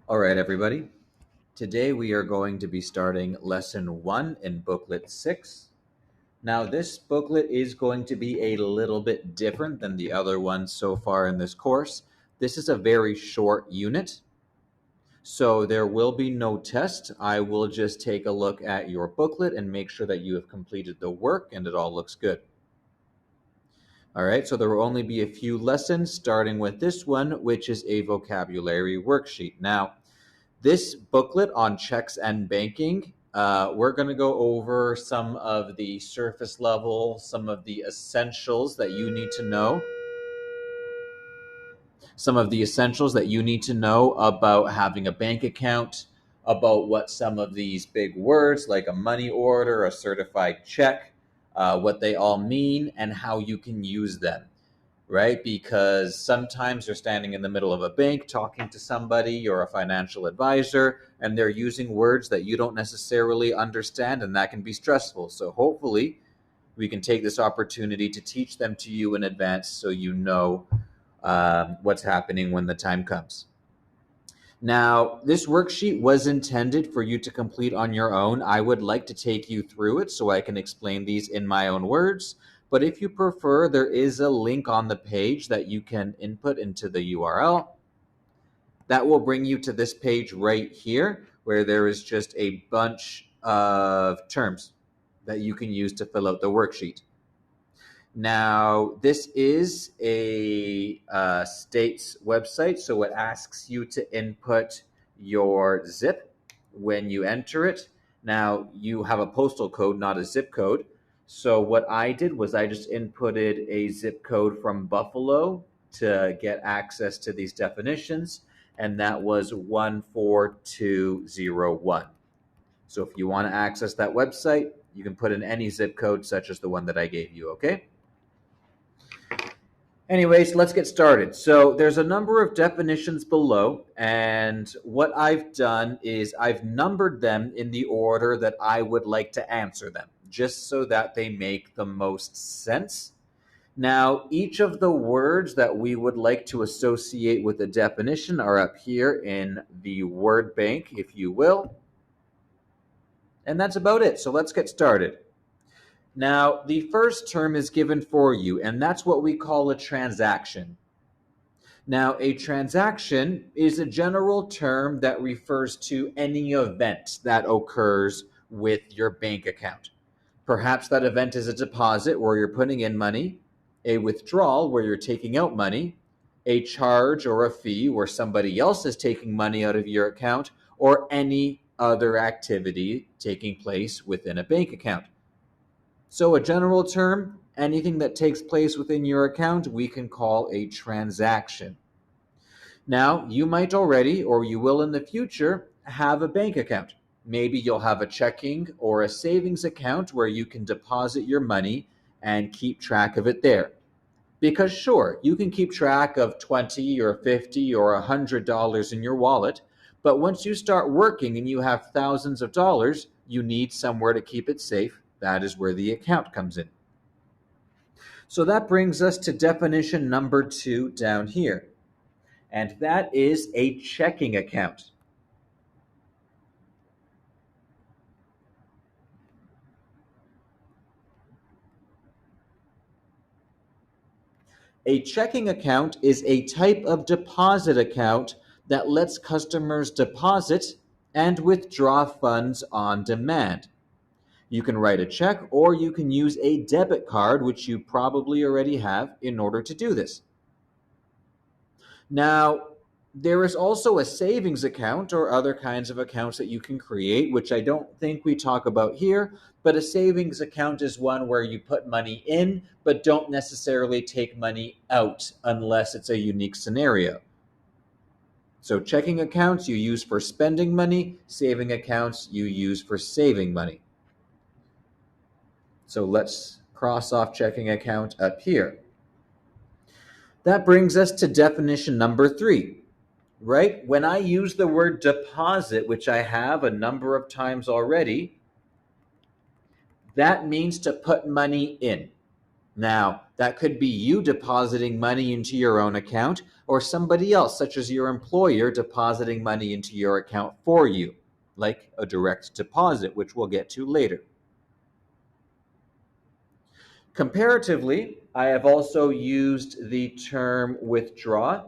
All right, everybody. Today we are going to be starting lesson 1 in booklet 6. Now, this booklet is going to be a little bit different than the other ones so far in this course. This is a very short unit, so there will be no test. I will just take a look at your booklet and make sure that you have completed the work and it all looks good. All right, so there will only be a few lessons, starting with this one, which is a vocabulary worksheet. Now, this booklet on checks and banking, we're going to go over some of the surface level, some of the essentials that you need to know. Some of the essentials that you need to know about having a bank account, about what some of these big words like a money order, a certified check, what they all mean, and how you can use them. Right? Because sometimes you're standing in the middle of a bank talking to somebody or a financial advisor, and they're using words that you don't necessarily understand, and that can be stressful. So hopefully we can take this opportunity to teach them to you in advance so you know what's happening when the time comes. Now, this worksheet was intended for you to complete on your own. I would like to take you through it so I can explain these in my own words. But if you prefer, there is a link on the page that you can input into the URL. That will bring you to this page right here, where there is just a bunch of terms that you can use to fill out the worksheet. Now, this is a state's website, so it asks you to input your zip when you enter it. Now, you have a postal code, not a zip code. So what I did was I just inputted a zip code from Buffalo to get access to these definitions, and that was 14201. So if you want to access that website, you can put in any zip code such as the one that I gave you, okay? Anyways, let's get started. So there's a number of definitions below, and what I've done is I've numbered them in the order that I would like to answer them, just so that they make the most sense. Now, each of the words that we would like to associate with a definition are up here in the word bank, if you will. And that's about it. So let's get started. Now, the first term is given for you, and that's what we call a transaction. Now, a transaction is a general term that refers to any event that occurs with your bank account. Perhaps that event is a deposit where you're putting in money, a withdrawal where you're taking out money, a charge or a fee where somebody else is taking money out of your account, or any other activity taking place within a bank account. So a general term, anything that takes place within your account, we can call a transaction. Now, you might already, or you will in the future, have a bank account. Maybe you'll have a checking or a savings account where you can deposit your money and keep track of it there. Because sure, you can keep track of $20 or $50 or $100 in your wallet, but once you start working and you have thousands of dollars, you need somewhere to keep it safe. That is where the account comes in. So that brings us to definition number 2 down here, and that is a checking account. A checking account is a type of deposit account that lets customers deposit and withdraw funds on demand. You can write a check or you can use a debit card, which you probably already have, in order to do this. Now, there is also a savings account or other kinds of accounts that you can create, which I don't think we talk about here, but a savings account is one where you put money in, but don't necessarily take money out unless it's a unique scenario. So checking accounts you use for spending money, saving accounts you use for saving money. So let's cross off checking account up here. That brings us to definition number 3, right? When I use the word deposit, which I have a number of times already, that means to put money in. Now, that could be you depositing money into your own account, or somebody else, such as your employer, depositing money into your account for you, like a direct deposit, which we'll get to later. Comparatively, I have also used the term withdraw.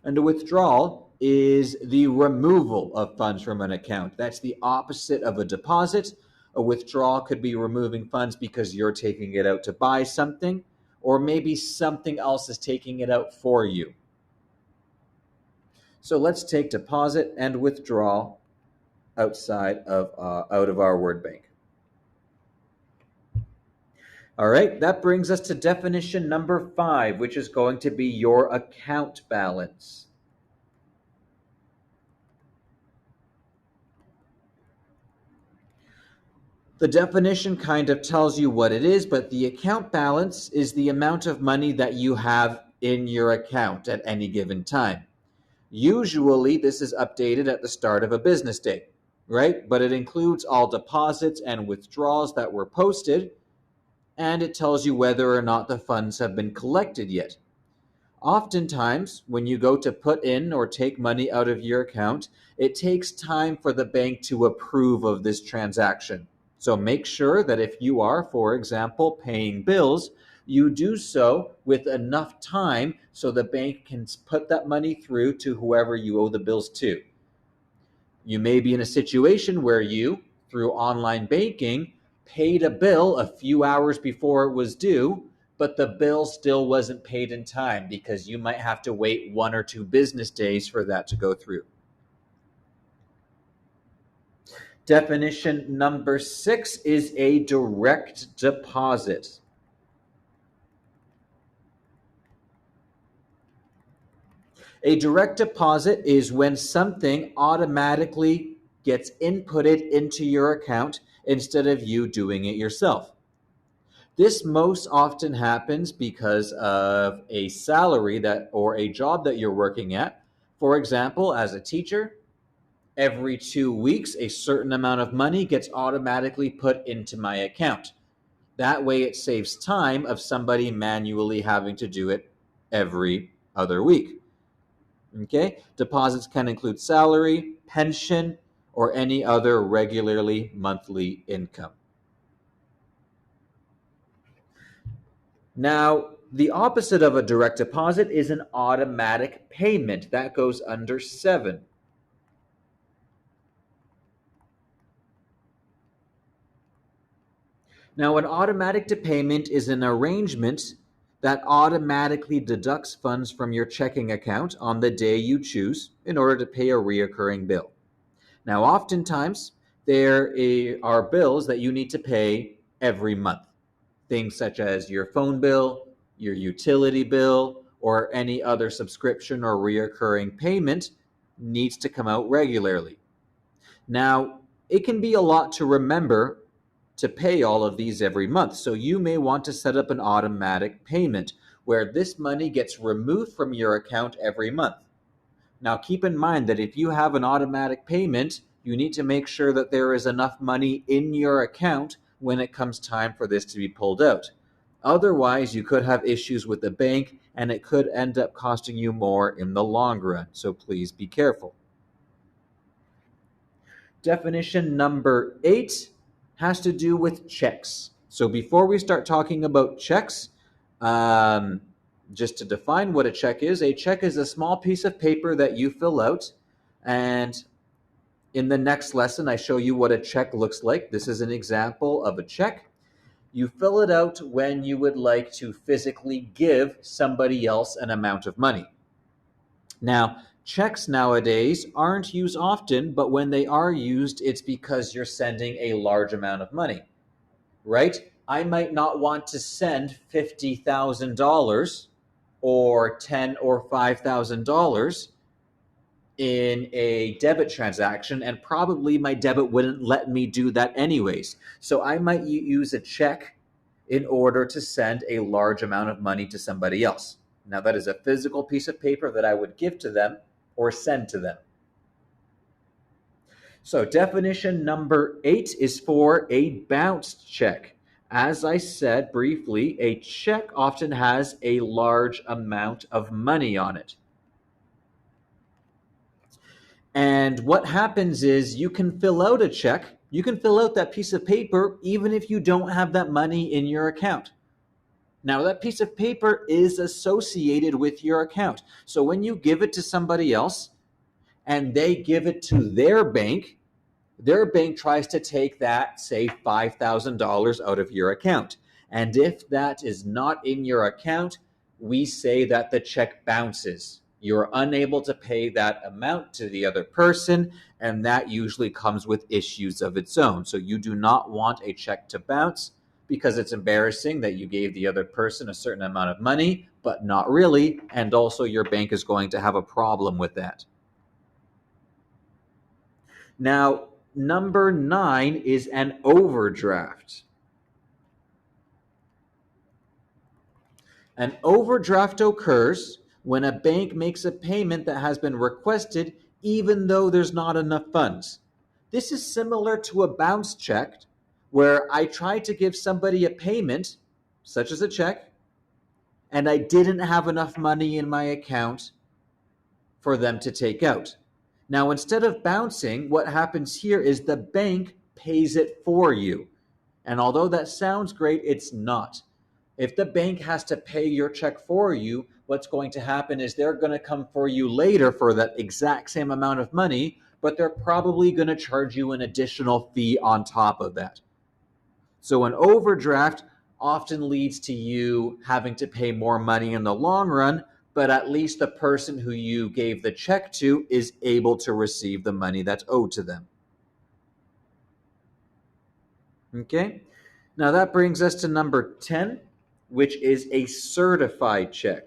And a withdrawal is the removal of funds from an account. That's the opposite of a deposit. A withdrawal could be removing funds because you're taking it out to buy something, or maybe something else is taking it out for you. So let's take deposit and withdrawal out of our word bank. All right, that brings us to definition number 5, which is going to be your account balance. The definition kind of tells you what it is, but the account balance is the amount of money that you have in your account at any given time. Usually, this is updated at the start of a business day, right? But it includes all deposits and withdrawals that were posted, and it tells you whether or not the funds have been collected yet. Oftentimes, when you go to put in or take money out of your account, it takes time for the bank to approve of this transaction. So make sure that if you are, for example, paying bills, you do so with enough time so the bank can put that money through to whoever you owe the bills to. You may be in a situation where you, through online banking, paid a bill a few hours before it was due, but the bill still wasn't paid in time because you might have to wait 1 or 2 business days for that to go through. Definition number 6 is a direct deposit. A direct deposit is when something automatically gets inputted into your account instead of you doing it yourself. This most often happens because of a salary or a job that you're working at. For example, as a teacher, every 2 weeks, a certain amount of money gets automatically put into my account. That way it saves time of somebody manually having to do it every other week. Okay? Deposits can include salary, pension, or any other regularly monthly income. Now, the opposite of a direct deposit is an automatic payment. That goes under 7. Now, an automatic payment is an arrangement that automatically deducts funds from your checking account on the day you choose in order to pay a reoccurring bill. Now, oftentimes, there are bills that you need to pay every month. Things such as your phone bill, your utility bill, or any other subscription or reoccurring payment needs to come out regularly. Now, it can be a lot to remember to pay all of these every month. So you may want to set up an automatic payment where this money gets removed from your account every month. Now, keep in mind that if you have an automatic payment, you need to make sure that there is enough money in your account when it comes time for this to be pulled out. Otherwise, you could have issues with the bank and it could end up costing you more in the long run. So please be careful. Definition number 8 has to do with checks. So before we start talking about checks, just to define what a check is a small piece of paper that you fill out. And in the next lesson, I show you what a check looks like. This is an example of a check. You fill it out when you would like to physically give somebody else an amount of money. Now, checks nowadays aren't used often, but when they are used, it's because you're sending a large amount of money, right? I might not want to send $50,000 or $10,000 or $5,000 in a debit transaction, and probably my debit wouldn't let me do that anyways. So I might use a check in order to send a large amount of money to somebody else. Now, that is a physical piece of paper that I would give to them or send to them. So definition number 8 is for a bounced check. As I said briefly, a check often has a large amount of money on it. And what happens is you can fill out a check, you can fill out that piece of paper even if you don't have that money in your account. Now, that piece of paper is associated with your account. So when you give it to somebody else and they give it to their bank tries to take that, say, $5,000 out of your account. And if that is not in your account, we say that the check bounces. You're unable to pay that amount to the other person, and that usually comes with issues of its own. So you do not want a check to bounce because it's embarrassing that you gave the other person a certain amount of money, but not really, and also your bank is going to have a problem with that. Now, number 9 is an overdraft. An overdraft occurs when a bank makes a payment that has been requested even though there's not enough funds. This is similar to a bounce check where I tried to give somebody a payment, such as a check, and I didn't have enough money in my account for them to take out. Now, instead of bouncing, what happens here is the bank pays it for you. And although that sounds great, it's not. If the bank has to pay your check for you, what's going to happen is they're going to come for you later for that exact same amount of money, but they're probably going to charge you an additional fee on top of that. So an overdraft often leads to you having to pay more money in the long run, but at least the person who you gave the check to is able to receive the money that's owed to them. Okay? Now that brings us to number 10, which is a certified check.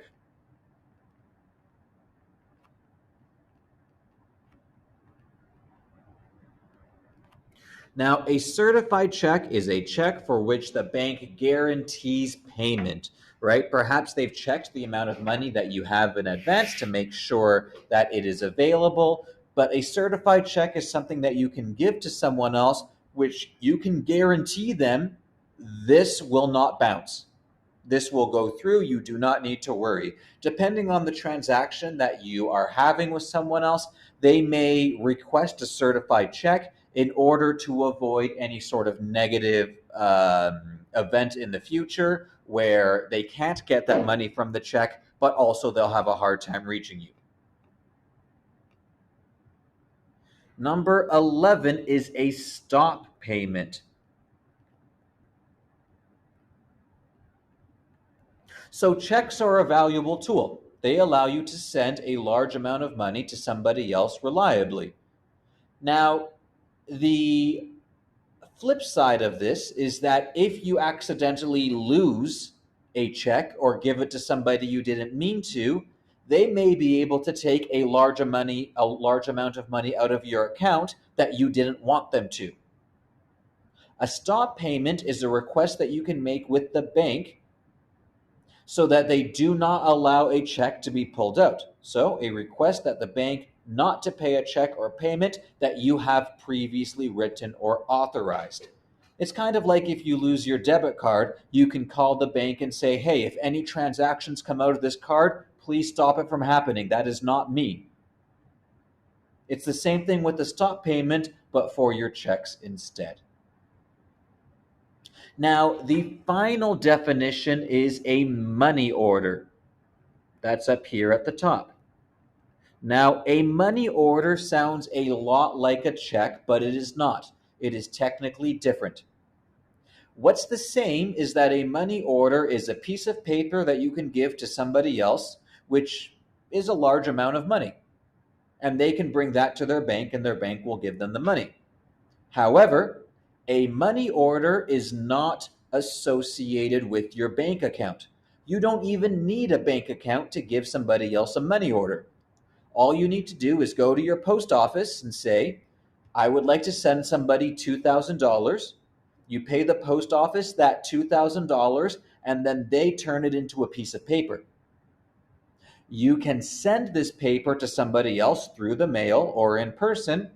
Now, a certified check is a check for which the bank guarantees payment, right? Perhaps they've checked the amount of money that you have in advance to make sure that it is available, but a certified check is something that you can give to someone else, which you can guarantee them this will not bounce. This will go through. You do not need to worry. Depending on the transaction that you are having with someone else, they may request a certified check in order to avoid any sort of negative event in the future where they can't get that money from the check, but also they'll have a hard time reaching you. Number 11 is a stop payment. So checks are a valuable tool. They allow you to send a large amount of money to somebody else reliably. Now, the flip side of this is that if you accidentally lose a check or give it to somebody you didn't mean to, they may be able to take a large amount of money out of your account that you didn't want them to. A stop payment is a request that you can make with the bank so that they do not allow a check to be pulled out. So a request that the bank not to pay a check or payment that you have previously written or authorized. It's kind of like if you lose your debit card, you can call the bank and say, hey, if any transactions come out of this card, please stop it from happening. That is not me. It's the same thing with the stop payment, but for your checks instead. Now, the final definition is a money order. That's up here at the top. Now, a money order sounds a lot like a check, but it is not. It is technically different. What's the same is that a money order is a piece of paper that you can give to somebody else, which is a large amount of money. And they can bring that to their bank, and their bank will give them the money. However, a money order is not associated with your bank account. You don't even need a bank account to give somebody else a money order. All you need to do is go to your post office and say, I would like to send somebody $2,000. You pay the post office that $2,000, and then they turn it into a piece of paper. You can send this paper to somebody else through the mail or in person,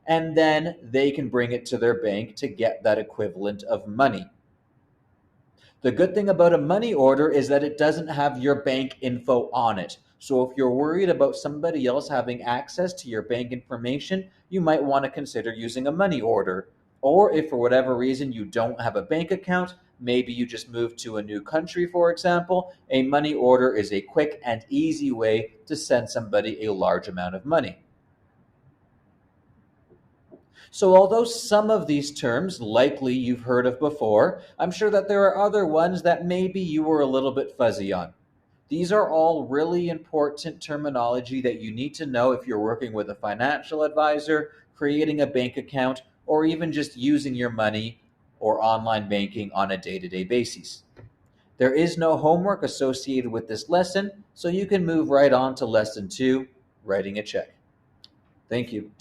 and then they can bring it to their bank to get that equivalent of money. The good thing about a money order is that it doesn't have your bank info on it. So if you're worried about somebody else having access to your bank information, you might want to consider using a money order. Or if for whatever reason you don't have a bank account, maybe you just moved to a new country, for example, a money order is a quick and easy way to send somebody a large amount of money. So, although some of these terms likely you've heard of before, I'm sure that there are other ones that maybe you were a little bit fuzzy on. These are all really important terminology that you need to know if you're working with a financial advisor, creating a bank account, or even just using your money or online banking on a day to day basis. There is no homework associated with this lesson, so you can move right on to lesson two, writing a check. Thank you.